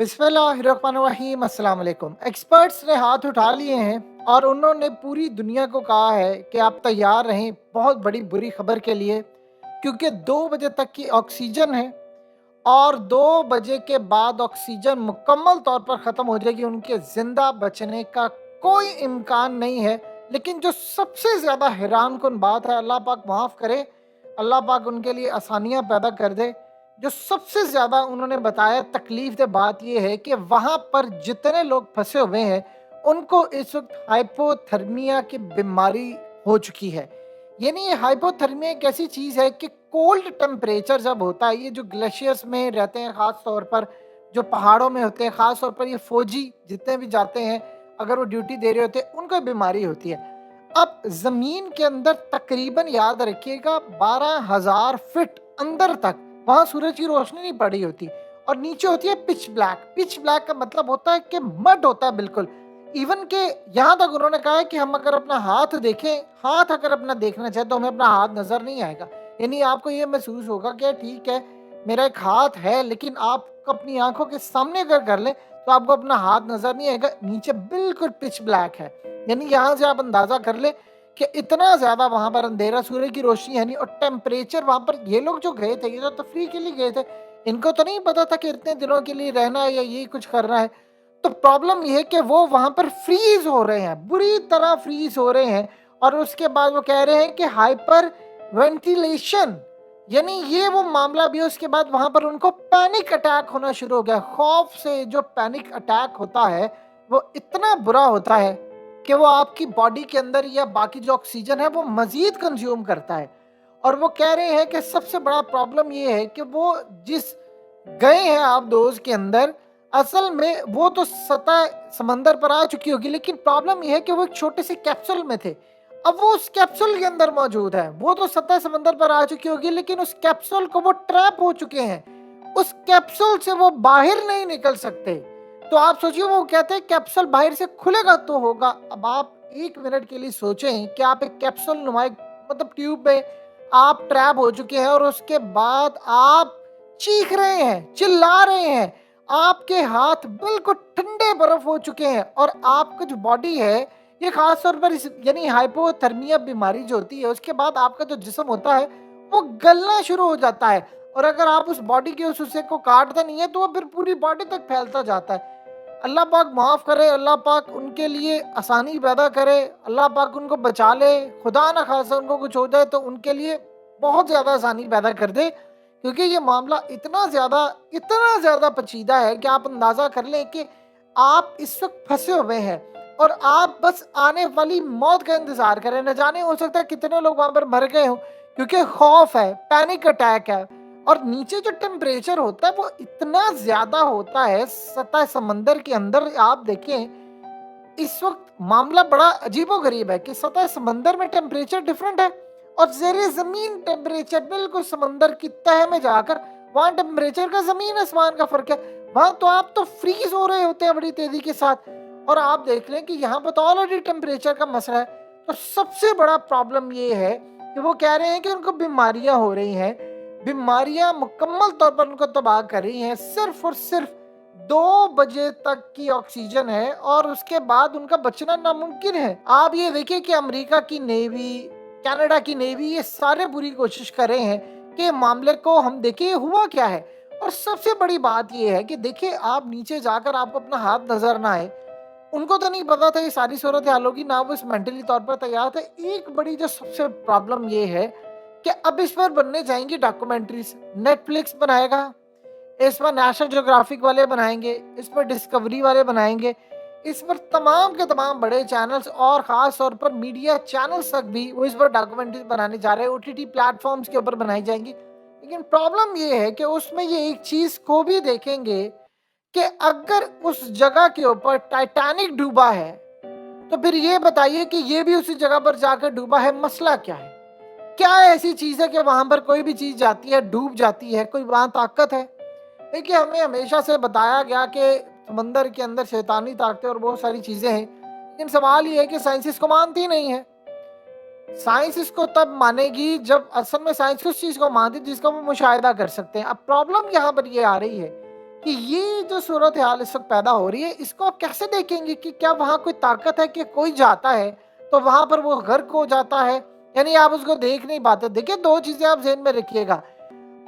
बिस्मिल्लाहिर्रहमानिर्रहीम अस्सलाम वालेकुम। एक्सपर्ट्स ने हाथ उठा लिए हैं और उन्होंने पूरी दुनिया को कहा है कि आप तैयार रहें बहुत बड़ी बुरी खबर के लिए, क्योंकि 2 बजे तक की ऑक्सीजन है और 2 बजे के बाद ऑक्सीजन मुकम्मल तौर पर ख़त्म हो जाएगी। उनके ज़िंदा बचने का कोई इम्कान नहीं है। लेकिन जो सबसे ज़्यादा हैरानकुन बात है, अल्लाह पाक माफ़ करे, अल्लाह पाक उनके लिए आसानियाँ पैदा कर दे। जो सबसे ज़्यादा उन्होंने बताया तकलीफ़ दे बात ये है कि वहाँ पर जितने लोग फँसे हुए हैं, उनको इस वक़्त हाइपोथर्मिया की बीमारी हो चुकी है। यानी ये हाइपोथर्मिया एक ऐसी चीज़ है कि कोल्ड टेम्परेचर जब होता है, ये जो ग्लेशियर्स में रहते हैं, ख़ास तौर पर जो पहाड़ों में होते हैं, ख़ास तौर पर ये फ़ौजी जितने भी जाते हैं, अगर वो ड्यूटी दे रहे होते हैं, उनको ये बीमारी होती है। अब ज़मीन के अंदर तकरीबन याद रखिएगा 12,000 फीट अंदर तक वहाँ सूरज की रोशनी नहीं पड़ी होती और नीचे होती है पिच ब्लैक। पिच ब्लैक का मतलब होता है कि मड होता है बिल्कुल। इवन के यहाँ तक उन्होंने कहा है कि हम अगर अपना हाथ देखें, हाथ अगर अपना देखना चाहे तो हमें अपना हाथ नजर नहीं आएगा। यानी आपको ये महसूस होगा कि ठीक है, मेरा एक हाथ है, लेकिन आप अपनी आंखों के सामने अगर कर लें तो आपको अपना हाथ नजर नहीं आएगा। नीचे बिल्कुल पिच ब्लैक है। यानी यहाँ से आप अंदाजा कर ले कि इतना ज्यादा वहां पर अंधेरा, सूर्य की रोशनी है नहीं, और टेम्परेचर वहां पर, ये लोग जो गए थे, ये तो तफरीह के लिए गए थे, इनको तो नहीं पता था कि इतने दिनों के लिए रहना है या ये कुछ करना है। तो प्रॉब्लम ये है कि वो वहां पर फ्रीज हो रहे हैं, बुरी तरह फ्रीज हो रहे हैं। और उसके बाद वो कह रहे हैं कि हाइपर वेंटिलेशन, यानी ये वो मामला भी है। उसके बाद वहां पर उनको पैनिक अटैक होना शुरू हो गया। खौफ से जो पैनिक अटैक होता है वो इतना बुरा होता है कि वो आपकी बॉडी के अंदर या बाकी जो ऑक्सीजन है वो मजीद कंज्यूम करता है। और वो कह रहे हैं कि सबसे बड़ा प्रॉब्लम ये है कि वो जिस गए हैं आप डोज के अंदर, असल में वो तो सतह समंदर पर आ चुकी होगी, लेकिन प्रॉब्लम ये है कि वो एक छोटे से कैप्सूल में थे। अब वो उस कैप्सूल के अंदर मौजूद है। वो तो सतह समंदर पर आ चुकी होगी, लेकिन उस कैप्सूल को वो ट्रैप हो चुके हैं। उस कैप्सूल से वो बाहर नहीं निकल सकते। तो आप सोचिए, वो कहते हैं कैप्सूल बाहर से खुलेगा तो होगा। अब आप 1 मिनट के लिए सोचें कि आप एक कैप्सूल नुमा मतलब ट्यूब में आप ट्रैप हो चुके हैं और उसके बाद आप चीख रहे हैं, चिल्ला रहे हैं, आपके हाथ बिल्कुल ठंडे बर्फ हो चुके हैं और आपका जो बॉडी है, ये खास तौर पर यानी हाइपोथर्मिया बीमारी जो होती है, उसके बाद आपका जो जिस्म होता है वो गलना शुरू हो जाता है। और अगर आप उस बॉडी के उस हिस्से को काटते नहीं है तो वो फिर पूरी बॉडी तक फैलता जाता है। अल्लाह पाक माफ़ करे, अल्लाह पाक उनके लिए आसानी पैदा करे, अल्लाह पाक उनको बचा ले। खुदा ना खासा उनको कुछ हो जाए तो उनके लिए बहुत ज़्यादा आसानी पैदा कर दे, क्योंकि ये मामला इतना ज़्यादा पेचीदा है कि आप अंदाज़ा कर लें कि आप इस वक्त फंसे हुए हैं और आप बस आने वाली मौत का इंतज़ार करें। न जाने, हो सकता है कितने लोग वहाँ पर मर गए हों, क्योंकि खौफ है, पैनिक अटैक है। और नीचे जो टेम्परेचर होता है वो इतना ज्यादा होता है सतह समंदर के अंदर। आप देखें, इस वक्त मामला बड़ा अजीबोगरीब है कि सतह समंदर में टेम्परेचर डिफरेंट है और ज़ेरे ज़मीन टेम्परेचर बिल्कुल समंदर की तह में जाकर वहाँ टेम्परेचर का ज़मीन आसमान का फ़र्क है। वहाँ तो आप तो फ्रीज हो रहे होते हैं बड़ी तेज़ी के साथ, और आप देख लें कि यहाँ पर तो ऑलरेडी टेम्परेचर का मसला है। तो सबसे बड़ा प्रॉब्लम ये है कि वो कह रहे हैं कि उनको बीमारियाँ हो रही हैं। बीमारियां मुकम्मल तौर पर उनको तबाह कर रही हैं। सिर्फ और सिर्फ 2 बजे तक की ऑक्सीजन है और उसके बाद उनका बचना नामुमकिन है। आप ये देखिए कि अमेरिका की नेवी, कनाडा की नेवी, ये सारे पूरी कोशिश कर रहे हैं कि मामले को हम देखें हुआ क्या है। और सबसे बड़ी बात ये है कि देखिए, आप नीचे जाकर आपको अपना हाथ नजर ना आए, उनको तो नहीं पता था ये सारी सूरत हाल होगी, ना वो इस मेंटली तौर पर तैयार थे। एक बड़ी जो सबसे प्रॉब्लम ये है कि अब इस पर बनने जाएंगी डॉक्यूमेंट्रीज। नेटफ्लिक्स बनाएगा, इस पर नेशनल ज्योग्राफिक वाले बनाएंगे, इस पर डिस्कवरी वाले बनाएंगे, इस पर तमाम के तमाम बड़े चैनल्स और ख़ास तौर पर मीडिया चैनल्स तक भी वो इस पर डॉक्यूमेंट्रीज बनाने जा रहे हैं। ओटीटी प्लेटफॉर्म्स के ऊपर बनाई जाएंगी। लेकिन प्रॉब्लम ये है कि उसमें ये एक चीज़ को भी देखेंगे कि अगर उस जगह के ऊपर टाइटैनिक डूबा है तो फिर ये बताइए कि ये भी उसी जगह पर जाकर डूबा है। मसला क्या है? क्या ऐसी चीज है कि वहां पर कोई भी चीज जाती है डूब जाती है? कोई वहां ताकत है? देखिए, हमें हमेशा से बताया गया कि समंदर के अंदर शैतानी ताकतें और बहुत सारी चीजें हैं, लेकिन सवाल ये है कि साइंस इसको मानती नहीं है। साइंस इसको तब मानेगी जब असल में साइंस उस चीज को मानती है जिसका वो मुशाहिदा कर सकते हैं। अब प्रॉब्लम यहाँ पर ये आ रही है کہ یہ جو صورتحال اس وقت پیدا ہو رہی ہے، اس کو آپ کیسے دیکھیں گے کہ کیا وہاں کوئی طاقت ہے کہ کوئی جاتا ہے تو وہاں پر وہ غرق ہو جاتا ہے؟ یعنی آپ اس کو دیکھ نہیں پاتے۔ دیکھیں، دو چیزیں آپ ذہن میں رکھیے گا۔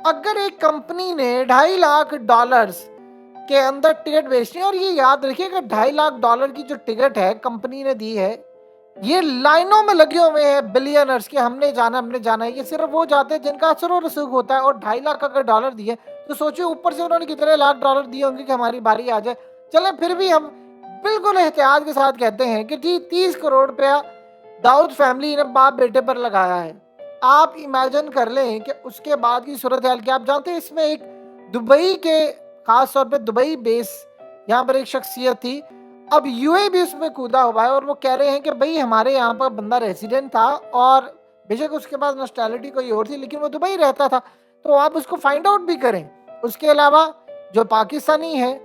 اگر ایک کمپنی نے $2.5 لاکھ کے اندر ٹکٹ بیچنی ہے، اور یہ یاد رکھیے کہ $2.5 لاکھ کی جو ٹکٹ ہے کمپنی نے دی ہے، یہ لائنوں میں لگے ہوئے ہیں بلینرز کے، ہم نے جانا ہے۔ یہ صرف وہ جاتے ہیں جن کا اثر و رسوخ ہوتا ہے، اور 2.5 لاکھ اگر ڈالر دیے تو سوچو اوپر سے انہوں نے کتنے لاکھ ڈالر دیے ہوں گے کہ ہماری باری آ جائے۔ چلے پھر بھی ہم بالکل احتیاط کے ساتھ کہتے ہیں کہ جی 30 کروڑ روپیہ داؤد فیملی نے باپ بیٹے پر لگایا ہے۔ آپ امیجن کر لیں کہ اس کے بعد کی صورتحال کیا۔ آپ جانتے ہیں اس میں ایک دبئی کے، خاص طور پہ دبئی بیس یہاں پر ایک شخصیت تھی، اب یو اے بھی اس میں کودا ہوا ہے، اور وہ کہہ رہے ہیں کہ بھئی ہمارے یہاں پر بندہ ریزیڈنٹ تھا، اور بے شک اس کے پاس نیشنلٹی کوئی اور تھی لیکن وہ دبئی رہتا تھا، تو آپ اس کو فائنڈ آؤٹ بھی کریں۔ اس کے علاوہ جو پاکستانی ہے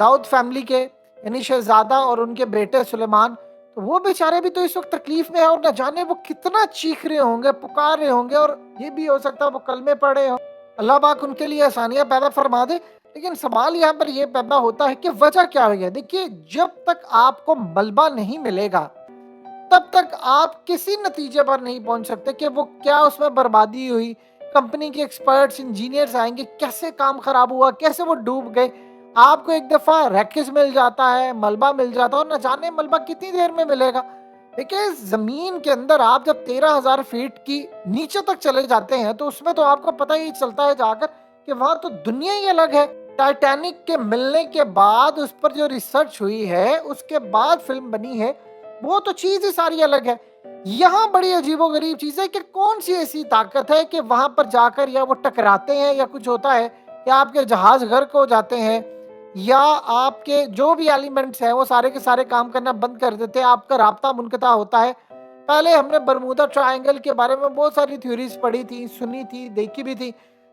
داؤد فیملی کے، یعنی شہزادہ اور ان کے بیٹے سلیمان، تو وہ بیچارے بھی تو اس وقت تکلیف میں ہیں، اور نہ جانے وہ کتنا چیخ رہے ہوں گے، پکار رہے ہوں گے، اور یہ بھی ہو سکتا ہے وہ کلمے پڑھے ہوں۔ اللہ پاک ان کے لیے آسانیاں پیدا فرما دے۔ لیکن سوال یہاں پر یہ پیدا ہوتا ہے کہ وجہ کیا ہوئی ہے؟ دیکھیے، جب تک آپ کو ملبہ نہیں ملے گا تب تک آپ کسی نتیجے پر نہیں پہنچ سکتے کہ وہ کیا اس میں بربادی ہوئی۔ کمپنی کے ایکسپرٹس انجینئرز آئیں گے، کیسے کام خراب ہوا، کیسے وہ ڈوب گئے۔ آپ کو ایک دفعہ ریکس مل جاتا ہے، ملبہ مل جاتا ہے، اور نہ جانے ملبہ کتنی دیر میں ملے گا۔ دیکھیں، زمین کے اندر آپ جب 13,000 فیٹ کی نیچے تک چلے جاتے ہیں تو اس میں تو آپ کو پتہ ہی چلتا ہے جا کر کہ وہاں تو دنیا ہی الگ ہے۔ ٹائٹینک کے ملنے کے بعد اس پر جو ریسرچ ہوئی ہے، اس کے بعد فلم بنی ہے، وہ تو چیز ہی ساری الگ ہے۔ یہاں بڑی عجیب و غریب چیز ہے کہ کون سی ایسی طاقت ہے کہ وہاں پر جا کر یا وہ ٹکراتے ہیں یا کچھ ہوتا ہے، یا آپ کے جہاز غرق ہو جاتے ہیں، یا آپ کے جو بھی ایلیمنٹس ہیں وہ سارے کے سارے کام کرنا بند کر دیتے ہیں، آپ کا رابطہ منقطع ہوتا ہے۔ پہلے ہم نے برمودا ٹرائنگل کے بارے میں بہت ساری تھیوریز پڑھی تھی، سنی تھی، دیکھی بھی تھی،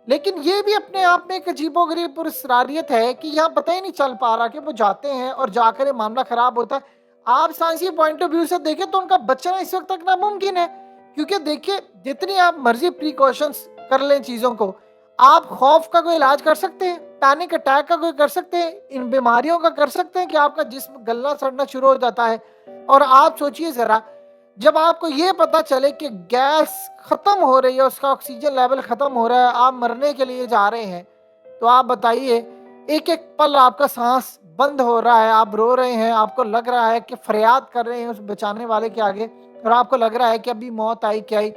لیکن یہ بھی اپنے آپ میں ایک عجیب و غریب پراسراریت ہے کہ یہاں پتہ ہی نہیں چل پا رہا کہ وہ جاتے ہیں اور جا کر یہ معاملہ خراب ہوتا ہے۔ آپ سائنسی پوائنٹ آف ویو سے دیکھیں تو ان کا بچنا اس وقت تک ناممکن ہے، کیونکہ دیکھیے جتنی آپ مرضی پریکاشنز کر لیں چیزوں کو، آپ خوف کا کوئی علاج کر سکتے ہیں، پینک اٹیک کا کوئی کر سکتے ہیں، ان بیماریوں کا کر سکتے ہیں کہ آپ کا جسم گلنا سڑنا شروع ہو جاتا ہے۔ اور آپ سوچئے ذرا، جب آپ کو یہ پتا چلے کہ گیس ختم ہو رہی ہے، اس کا آکسیجن لیول ختم ہو رہا ہے، آپ مرنے کے لیے جا رہے ہیں، تو آپ بتائیے، ایک ایک پل آپ کا سانس بند ہو رہا ہے، آپ رو رہے ہیں، آپ کو لگ رہا ہے کہ فریاد کر رہے ہیں اس بچانے والے کے آگے، اور آپ کو لگ رہا ہے کہ ابھی موت آئی کیا آئی،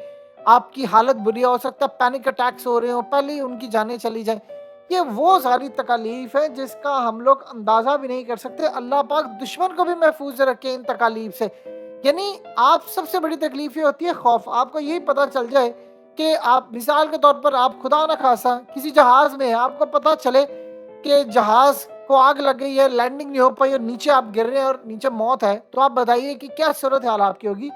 آپ کی حالت بری ہو سکتا ہے، پینک اٹیکس ہو رہے ہوں، پہلے ہی ان کی جانیں چلی جائیں۔ یہ وہ ساری تکالیف ہیں جس کا ہم لوگ اندازہ بھی نہیں کر سکتے۔ اللہ پاک دشمن کو بھی محفوظ رکھے ان تکالیف سے۔ یعنی آپ سب سے بڑی تکلیف یہ ہوتی ہے خوف۔ آپ کو یہی پتا چل جائے کہ آپ مثال کے طور پر آپ خدا نہ خاصا کسی جہاز میں ہیں، آپ کو پتا چلے کہ جہاز کو آگ لگ گئی ہے، لینڈنگ نہیں ہو پائی، اور نیچے آپ گر رہے ہیں اور نیچے موت ہے، تو آپ بتائیے کہ کیا صورتحال آپ کی ہوگی۔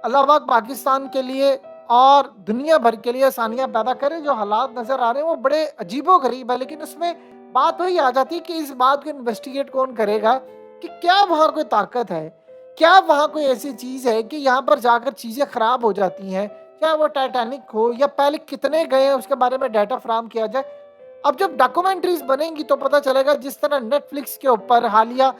اللہ پاک پاکستان کے لیے اور دنیا بھر کے لیے آسانیاں پیدا کرے۔ جو حالات نظر آ رہے ہیں وہ بڑے عجیب و غریب ہے، لیکن اس میں بات وہی آ جاتی ہے کہ اس بات کو انویسٹیگیٹ کون کرے گا کہ کیا وہاں کوئی طاقت ہے، کیا وہاں کوئی ایسی چیز ہے کہ یہاں پر جا کر چیزیں خراب ہو جاتی ہیں، چاہے وہ ٹائٹینک ہو یا پہلے کتنے گئے ہیں اس کے بارے میں ڈیٹا فراہم کیا جائے۔ اب جب ڈاکومنٹریز بنیں گی تو پتہ چلے گا، جس طرح نیٹ فلکس کے اوپر حالیہ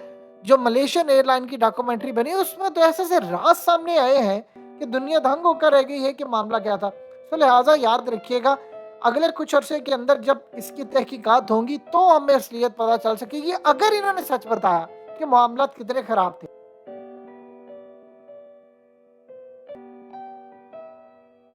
جو ملیشین ایئر لائن کی ڈاکومنٹری بنی، اس میں تو ایسے سے راز سامنے آئے ہیں کہ دنیا دھنگ ہو کر رہ گئی ہے کہ معاملہ کیا تھا۔ تو لہٰذا یاد رکھیے گا، اگلے کچھ عرصے کے اندر جب اس کی تحقیقات ہوں گی تو ہمیں اصلیت پتہ چل سکے گی، اگر انہوں نے سچ بتایا کہ معاملات کتنے خراب تھے۔